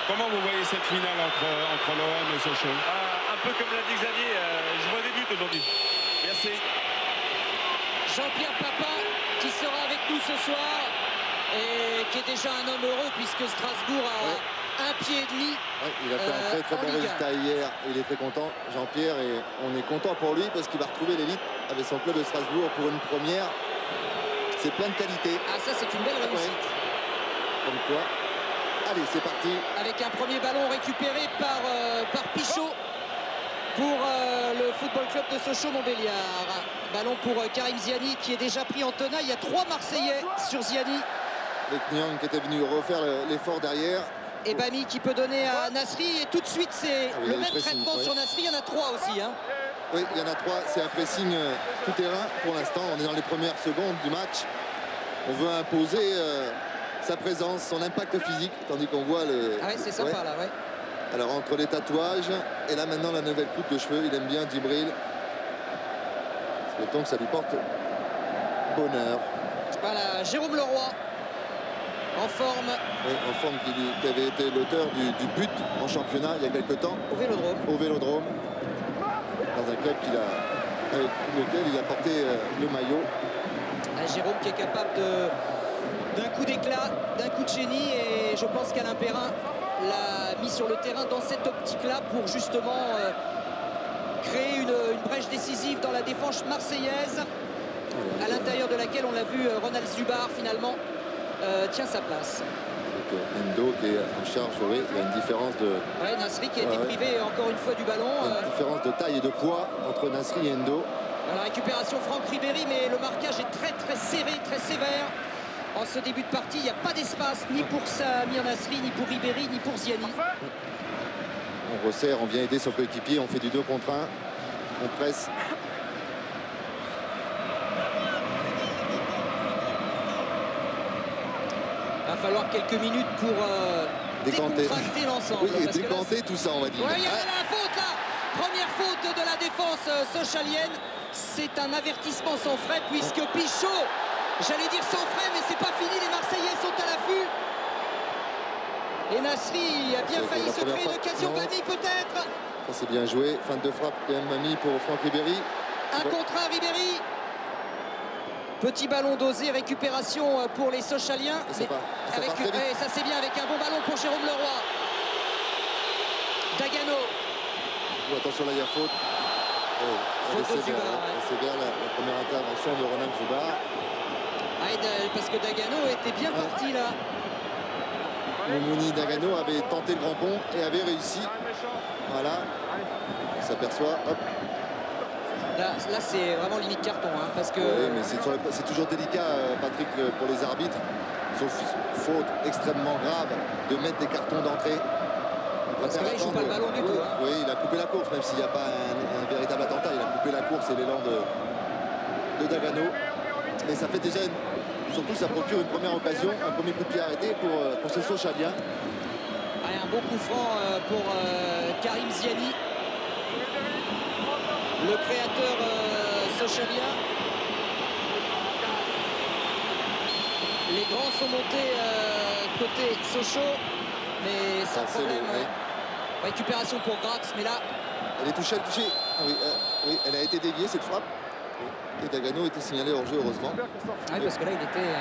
Comment vous voyez cette finale entre l'OM et Sochaux? Un peu comme l'a dit Xavier, je vois des buts aujourd'hui. Merci. Jean-Pierre Papin qui sera avec nous ce soir et qui est déjà un homme heureux puisque Strasbourg a un pied et demi. Ouais, il a fait un très bon résultat hier. Il est très content, Jean-Pierre, et on est content pour lui parce qu'il va retrouver l'élite avec son club de Strasbourg pour une première. C'est plein de qualité. Ah, ça c'est une belle réussite. Ouais. Comme quoi. Allez, c'est parti. Avec un premier ballon récupéré par Pichot pour le Football Club de Sochaux-Montbéliard. Ballon pour Karim Ziani qui est déjà pris en tenaille. Il y a 3 Marseillais sur Ziani. Avec Nyang qui était venu refaire l'effort derrière. Et Bami qui peut donner à Nasri. Et tout de suite, c'est le même traitement sur Nasri. Il y en a 3 aussi. Hein. Oui, il y en a 3. C'est un pressing tout terrain pour l'instant. On est dans les premières secondes du match. On veut imposer sa présence, son impact physique, tandis qu'on voit le... Ah ouais, c'est sympa là, ouais. Alors entre les tatouages et là maintenant la nouvelle coupe de cheveux, il aime bien Djibril. Souhaitons que ça lui porte bonheur. Voilà, Jérôme Leroy en forme. Oui, en forme qui avait été l'auteur du but en championnat il y a quelques temps. Au Vélodrome. Au Vélodrome. Dans un club avec lequel il a porté le maillot. Jérôme qui est capable d'un coup d'éclat, d'un coup de génie, et je pense qu'Alain Perrin l'a mis sur le terrain dans cette optique-là pour justement créer une brèche décisive dans la défense marseillaise, à l'intérieur de laquelle on l'a vu Ronald Zubar finalement tient sa place. Avec Endo qui est en charge, oui, il y a une différence de... Ouais, Nasri qui a été privé encore une fois du ballon. Une différence de taille et de poids entre Nasri et Endo. La récupération Franck Ribéry, mais le marquage est très serré, très sévère. En ce début de partie, il n'y a pas d'espace ni pour Samir Nasri, ni pour Ribéry, ni pour Ziani. On resserre, on vient aider son coéquipier, on fait du 2 contre 1. On presse. Il va falloir quelques minutes pour décontracter l'ensemble. Oui, et décanter tout ça, on va dire. Ouais, il y a la faute là. Première faute de la défense sochalienne. C'est un avertissement sans frais puisque Pichot, j'allais dire sans frais, mais c'est pas fini, les Marseillais sont à l'affût. Et Nasri a bien failli se créer une occasion. Bami peut-être. Ça c'est bien joué. Fin de frappe quand même Bami pour Franck Ribéry. Un contre un Ribéry. Petit ballon dosé, récupération pour les Sochaliens. Ça c'est bien avec un bon ballon pour Jérôme Leroy. Dagano. Oh, attention là, il y a faute. Faute de Zubar. C'est bien la première intervention de Ronald Zubar. Parce que Dagano était bien parti là. Moumouni Dagano avait tenté le grand pont et avait réussi. Voilà. On s'aperçoit. Hop. Là c'est vraiment limite carton. Hein, parce que... Oui, mais c'est toujours délicat, Patrick, pour les arbitres. Sauf faute extrêmement grave de mettre des cartons d'entrée. Parce que là, il ne joue pas le ballon du tout. Hein. Oui, il a coupé la course, même s'il n'y a pas un véritable attentat. Il a coupé la course et l'élan de Dagano. Et ça fait déjà, surtout, ça procure une première occasion, un premier coup de pied arrêté pour ces Sochaliens. Un bon coup franc pour Karim Ziani, le créateur sochalien. Les grands sont montés côté Sochaux, mais sans problème. Récupération pour Grax, mais là... Elle est touchée, oui, elle a été déviée cette frappe. Et Dagano était signalé hors jeu, heureusement. Oui, parce que là, il était...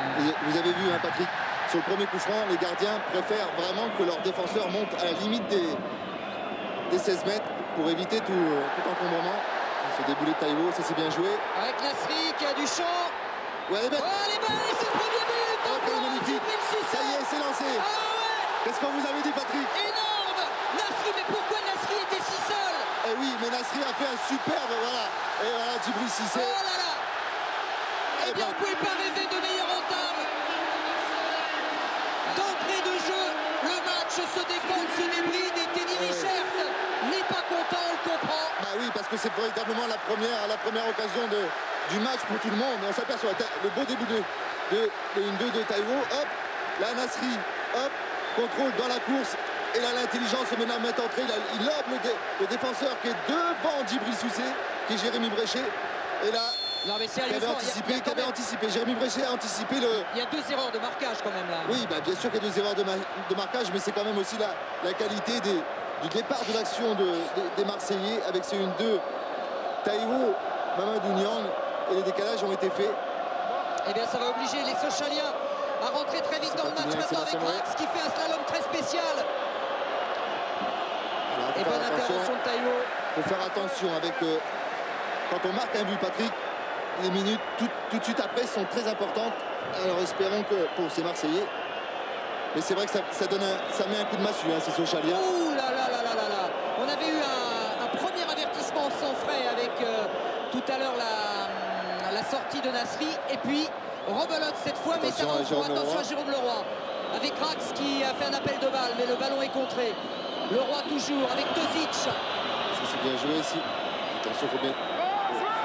Vous avez vu, hein, Patrick, sur le premier coup franc, les gardiens préfèrent vraiment que leurs défenseurs montent à la limite des 16 mètres pour éviter tout encombrement. Ce déboulé de Taïwo, ça c'est bien joué. Avec Nasri qui a du champ. Ouais, elle est belle. Oh, elle est belle, c'est le premier but. Oh, elle est magnifique. Ça y est, c'est lancé. Ah ouais. Qu'est-ce qu'on vous avait dit, Patrick? Énorme. Nasri, mais pourquoi Nasri était si seul? Eh oui, mais Nasri a fait un superbe, voilà. Et voilà, Djibril Cissé. Oh là là. Eh bien, on ne pouvait pas rêver de meilleure entame. D'entrée de jeu, le match se décompte, se débride et Teddy Richert n'est pas content, on le comprend. Bah oui, parce que c'est véritablement la première occasion du match pour tout le monde. Et on s'aperçoit le beau début de 1-2 de Taïwo. Hop, là Nasri, hop, contrôle dans la course. Et là l'intelligence maintenant met entrée. Il lobe le défenseur qui est devant Djibril Cissé, qui est Jérémy Bréchet. Et là, Non mais qui avait sérieusement, anticipé. Jérémy Bréchet a anticipé le... il y a 2 erreurs de marquage quand même là. Oui, bah, bien sûr qu'il y a 2 erreurs de marquage, mais c'est quand même aussi la qualité du départ de l'action des Marseillais avec ce 1-2. Taiwo, Mamadou Niang, et les décalages ont été faits. Eh bien ça va obliger les Sochaliens à rentrer très vite dans le match maintenant avec Rax qui fait un slalom très spécial. Voilà, Et bonne intervention de Taiwo. Il faut faire attention avec... quand on marque un but, Patrick, les minutes tout de suite après sont très importantes. Alors espérons que pour ces Marseillais. Mais c'est vrai que ça met un coup de massue, hein, ces Sochaliens. Ouh là là là là là là. On avait eu un premier avertissement sans frais avec tout à l'heure la sortie de Nasri. Et puis rebelote cette fois, mais ça va attention à Jérôme Leroy. Avec Rax qui a fait un appel de balle, mais le ballon est contré. Leroy toujours avec Tozic. Ça c'est bien joué ici. Attention, faut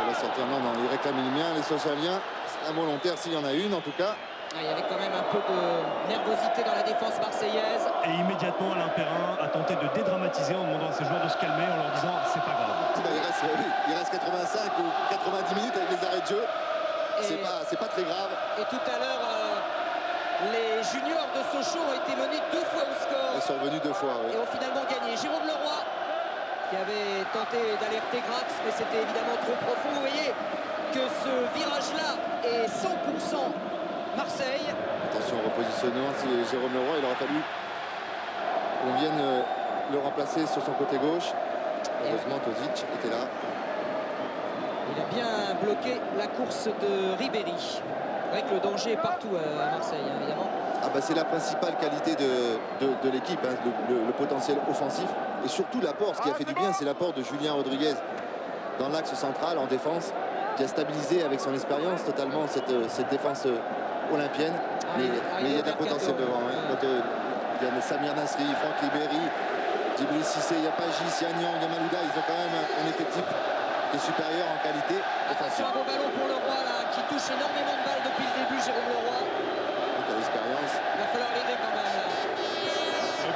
la sortir. Non, il réclame une main, les Sochaliens. C'est involontaire s'il y en a une en tout cas. Il y avait quand même un peu de nervosité dans la défense marseillaise. Et immédiatement, Alain Perrin a tenté de dédramatiser en demandant à ses joueurs de se calmer, en leur disant c'est pas grave. Il reste 85 ou 90 minutes avec les arrêts de jeu. C'est pas très grave. Et tout à l'heure, les juniors de Sochaux ont été menés 2 fois au score. Ils sont revenus 2 fois, oui. Et ont finalement gagné. Jérôme Leroy qui avait tenté d'alerter Grax, mais c'était évidemment trop profond. Vous voyez que ce virage-là est 100% Marseille. Attention au repositionnement, si Jérôme Leroy, il aurait fallu qu'on vienne le remplacer sur son côté gauche. Heureusement, Tozic était là. Il a bien bloqué la course de Ribéry. C'est vrai que le danger est partout à Marseille, hein, évidemment. Ah bah c'est la principale qualité de l'équipe, hein, le potentiel offensif. Et surtout l'apport, ce qui a fait du bien, c'est l'apport de Julien Rodriguez dans l'axe central, en défense, qui a stabilisé avec son expérience totalement cette défense olympienne. Mais il y a des potentiels devant. Hein. Quand, il y a Samir Nasri, Franck Ribéry, Djibril Cissé, il y a Pagis, il y a Niang, il y a Malouda. Ils ont quand même un effectif qui est supérieur en qualité. Attention, un beau ballon pour Leroy là, qui touche énormément de balles depuis le début, Jérôme Leroy. Donc à l'expérience. Il va falloir l'aider quand même là.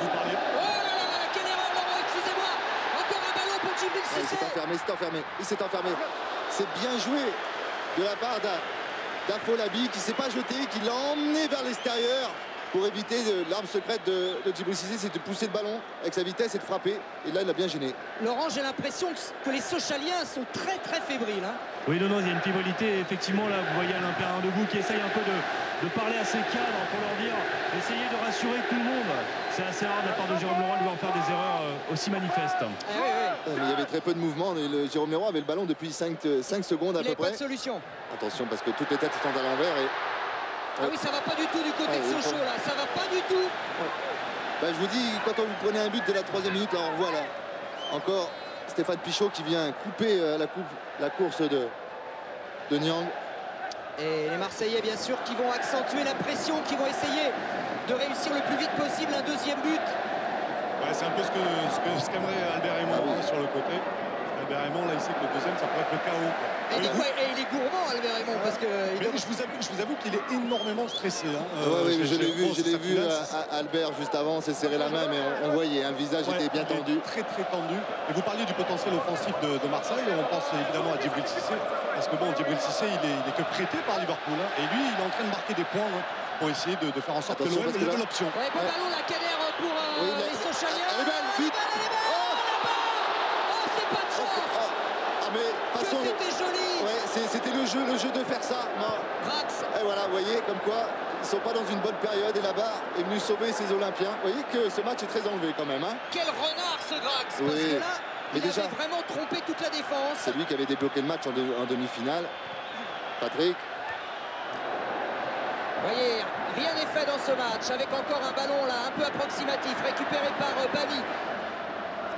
Vous parlez. Oh là là là, quelle erreur Leroy, excusez-moi. Encore un ballon pour Djibril Il Cissé. s'est enfermé. C'est bien joué de la part d'Afolabi qui ne s'est pas jeté, qui l'a emmené vers l'extérieur pour éviter l'arme secrète de Djibril Cissé, c'est de pousser le ballon avec sa vitesse et de frapper. Et là, il a bien gêné. Laurent, j'ai l'impression que les Sochaliens sont très très fébriles. Hein. Oui, non, il y a une frivolité. Effectivement, là, vous voyez Alain Perrin debout qui essaye un peu de parler à ses cadres pour leur dire, essayer de rassurer tout le monde. C'est assez rare de la part de Jérôme Leroy de lui en faire des erreurs aussi manifestes. Oui. Il y avait très peu de mouvement. Jérôme Leroy avait le ballon depuis 5 secondes à peu près. Il n'y a pas de solution. Attention parce que toutes les têtes sont à l'envers. Ah oui, ça va pas du tout du côté de Sochaux là, ça va pas du tout. Bah, je vous dis, quand on vous prenez un but de la 3e minute, là on revoit là encore Stéphane Pichot qui vient couper la course de Niang. Et les Marseillais bien sûr qui vont accentuer la pression, qui vont essayer de réussir le plus vite possible un 2e but. Ouais, c'est un peu ce qu'aimerait Albert Raymond sur le côté. Albert Raymond, là, il sait que le 2e, ça pourrait être le chaos. Et il est gourmand, Albert Raymond, parce que... Je vous avoue qu'il est énormément stressé. Hein. Oui, je l'ai vu à Albert juste avant, s'est serré la main, mais on voyait, le visage était bien tendu. Très tendu. Et vous parliez du potentiel offensif de Marseille, on pense évidemment à Djibril Cissé, parce que bon, Djibril Cissé, il est que prêté par Liverpool. Hein, et lui, il est en train de marquer des points pour essayer de faire en sorte que l'OM ait de l'option. Ouais, bon ballon, la Caner pour les Sochaliens. Elle est belle, vite. C'est pas de chance. Mais façon, c'était joli. Ouais, c'était le jeu de faire ça. Rax. Et voilà, vous voyez, comme quoi, ils ne sont pas dans une bonne période. Et là-bas, est venu sauver ses Olympiens. Vous voyez que ce match est très enlevé quand même. Hein. Quel renard ce Grax. Oui. Parce que là, Mais il avait vraiment trompé toute la défense. C'est lui qui avait débloqué le match en demi-finale. Patrick. Vous voyez, rien n'est fait dans ce match. Avec encore un ballon là, un peu approximatif, récupéré par Bami.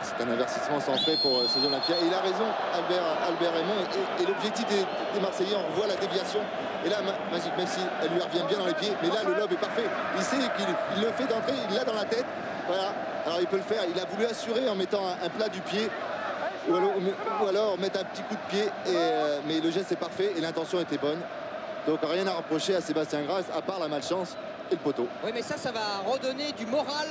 C'est un avertissement sans frais pour ces Olympiens. Et il a raison, Albert Raymond. Et l'objectif des Marseillais, on voit la déviation. Et là, Magic, même si elle lui revient bien dans les pieds, mais là, le lob est parfait. Il sait qu'il le fait d'entrée, il l'a dans la tête. Voilà. Alors, il peut le faire. Il a voulu assurer en mettant un plat du pied. Ou alors mettre un petit coup de pied. Mais le geste est parfait et l'intention était bonne. Donc, rien à reprocher à Sébastien Gras, à part la malchance et le poteau. Oui, mais ça va redonner du moral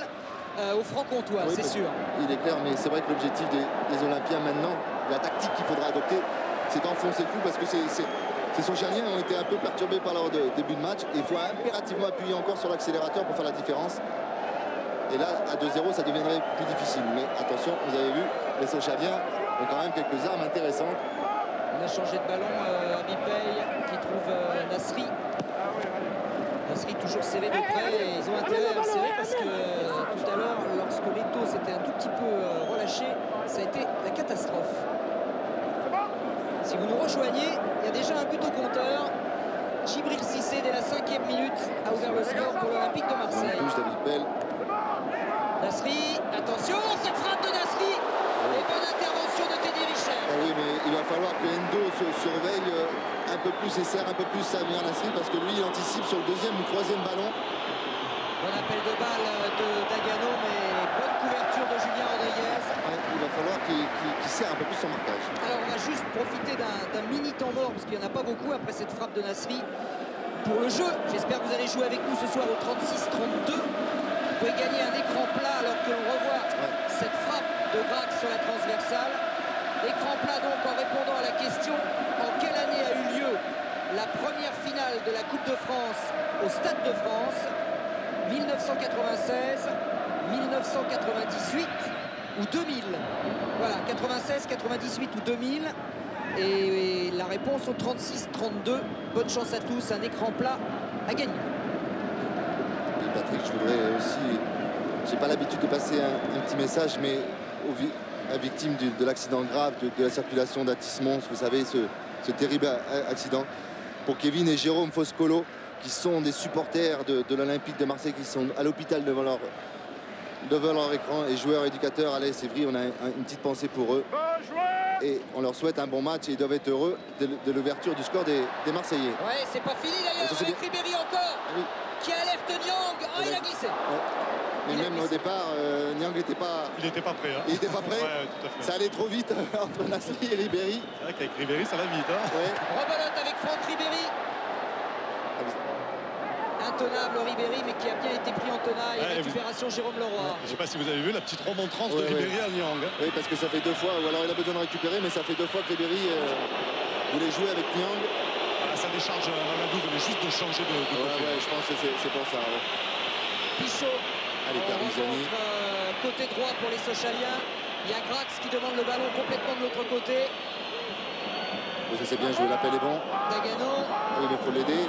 aux Francs-Comtois, c'est sûr. Il est clair, mais c'est vrai que l'objectif des Olympiens maintenant, la tactique qu'il faudra adopter, c'est d'enfoncer le coup parce que c'est ces Sochaliens ont été un peu perturbés par leur début de match. Il faut impérativement appuyer encore sur l'accélérateur pour faire la différence. Et là, à 2-0, ça deviendrait plus difficile. Mais attention, vous avez vu, les Sochaliens ont quand même quelques armes intéressantes. On a changé de ballon, Bipey qui trouve Nasri. Nasri toujours serré de près et ils ont intérêt à le serrer parce que tout à l'heure, lorsque Leto s'était un tout petit peu relâché, ça a été la catastrophe. Si vous nous rejoignez, il y a déjà un but au compteur. Djibril Cissé, dès la 5e minute, a ouvert le score pour l'Olympique de Marseille. David Pell. Nasri, attention, cette frappe de Nasri. Et bonne intervention de Teddy Richard. Ah oui, mais il va falloir que Endo se surveille un peu plus et serre un peu plus Samir Nasri parce que lui, il anticipe sur le deuxième ou troisième ballon. Bon appel de balle de Dagano, mais bonne couverture de Julien Rodriguez. Ouais, il va falloir qu'il serre un peu plus son marquage. Alors on va juste profiter d'un mini temps mort parce qu'il n'y en a pas beaucoup après cette frappe de Nasri. Pour le jeu, j'espère que vous allez jouer avec nous ce soir au 36-32. Vous pouvez gagner un écran plat alors que l'on revoit cette frappe de Grax sur la transversale. Écran plat donc en répondant à la question en quelle année a eu lieu la première finale de la Coupe de France au Stade de France. 1996, 1998 ou 2000. Voilà, 96, 98 ou 2000. Et la réponse au 36-32. Bonne chance à tous, un écran plat à gagner. Et Patrick, je voudrais aussi, j'ai pas l'habitude de passer un petit message, mais aux victimes de l'accident grave, de la circulation d'Atis Mons, vous savez, ce terrible accident, pour Kevin et Jérôme Foscolo, qui sont des supporters de l'Olympique de Marseille, qui sont à l'hôpital devant leur écran, et joueurs, éducateurs, allez, c'est vrai, on a une petite pensée pour eux. Et on leur souhaite un bon match et ils doivent être heureux de l'ouverture du score des Marseillais. Ouais, c'est pas fini d'ailleurs, avec Ribéry encore, qui alerte Niang. Oh, il a glissé. Mais même au départ, Niang n'était pas... Il n'était pas prêt. Hein. Il n'était pas prêt. Ouais, tout à fait. Ça allait trop vite entre Nasri et Ribéry. C'est vrai qu'avec Ribéry, ça va vite. Hein. Ouais. Rebelote avec Franck Ribéry. Intenable Ribéry, mais qui a bien été pris en tenaille. Récupération Jérôme Leroy. Je ne sais pas si vous avez vu la petite remontrance de Ribéry à Niang. Hein. Oui, parce que ça fait 2 fois, ou alors il a besoin de récupérer, mais ça fait 2 fois que Ribéry voulait jouer avec Niang. Ah, ça décharge, Mamadou venait juste de changer de côté. Ouais, je pense que c'est pour ça. Ouais. Pichot. Allez, Carizani. Côté droit pour les Sochaliens. Il y a Grax qui demande le ballon complètement de l'autre côté. Ça c'est bien joué, l'appel est bon. Dagano. Oui, mais il faut l'aider.